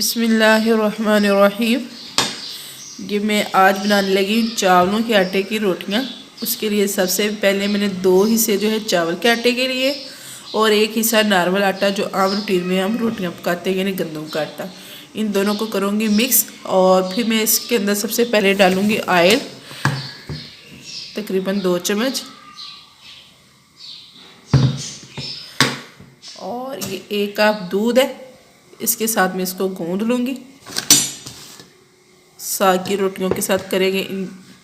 बिस्मिल्लाहिर्रहमानिर्रहीम। ये मैं आज बनाने लगी चावलों के आटे की रोटियां। उसके लिए सबसे पहले मैंने 2 हिस्से जो है चावल के आटे के लिए और 1 हिस्सा नॉर्मल आटा जो आम रूटीन में हम रोटियां पकाते हैं यानी गंदम का आटा, इन दोनों को करूँगी मिक्स। और फिर मैं इसके अंदर सबसे पहले डालूँगी ऑयल, तकरीबन 2 चम्मच, और ये 1 कप दूध है। इसके साथ में इसको गूंद लूँगी। साग की रोटियों के साथ करेंगे,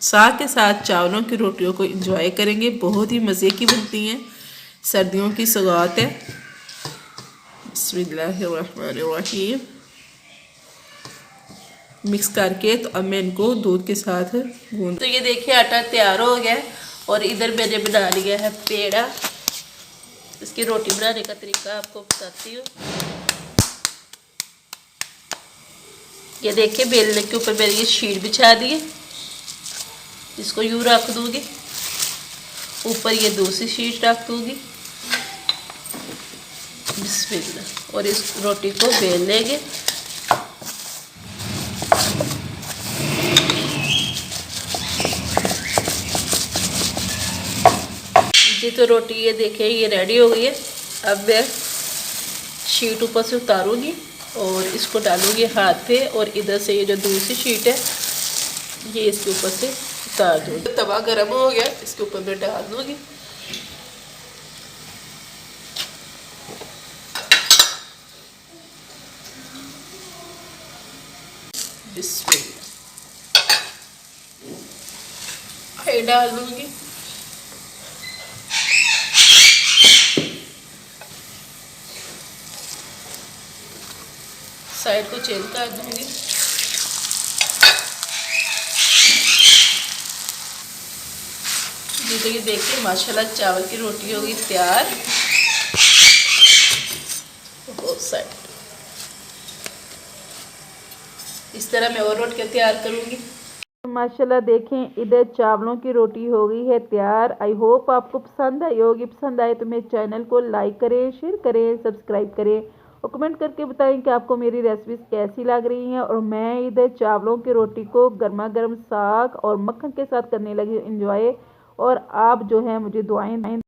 साग के साथ चावलों की रोटियों को एंजॉय करेंगे, बहुत ही मज़े की बनती हैं। सर्दियों की सौगात है। बिस्मिल्लाहिर्रहमानिर्रहीम। मिक्स करके तो अब मैं इनको दूध के साथ गूंद। तो ये देखिए आटा तैयार हो गया और इधर मैंने बना लिया है पेड़ा। इसकी रोटी बनाने का तरीका आपको बताती हूँ। ये देखिए बेलने के ऊपर मैंने ये शीट बिछा दी है, इसको यूँ रख दूँगी, ऊपर ये दूसरी शीट रख दूँगी। बिस्मिल्लाह। और इस रोटी को बेल लेंगे। जी तो रोटी ये देखिए ये रेडी हो गई है। अब मैं शीट ऊपर से उतारूँगी और इसको डालूंगी हाथ पे, और इधर से ये जो दूसरी शीट है ये इसके ऊपर से उतार दूँगी। तवा गर्म हो गया, इसके ऊपर मैं डाल दूँगी। बिस्मिल्लाह डाल दूँगी। साइड को चेंज कर दूँगी। जी तो ये देखिए माशाल्लाह चावल की रोटी होगी तैयार। बहुत साइड इस तरह मैं और रोटियां तैयार करूँगी। माशाल्लाह देखें इधर चावलों की रोटी हो गई है तैयार। आई होप आपको पसंद आई होगी। पसंद आए तो मेरे चैनल को लाइक करें, शेयर करें, सब्सक्राइब करें और कमेंट करके बताएं कि आपको मेरी रेसिपीज़ कैसी लग रही हैं। और मैं इधर चावलों की रोटी को गर्मा गर्म साग और मक्खन के साथ करने लगी एंजॉय। और आप जो है मुझे दुआएं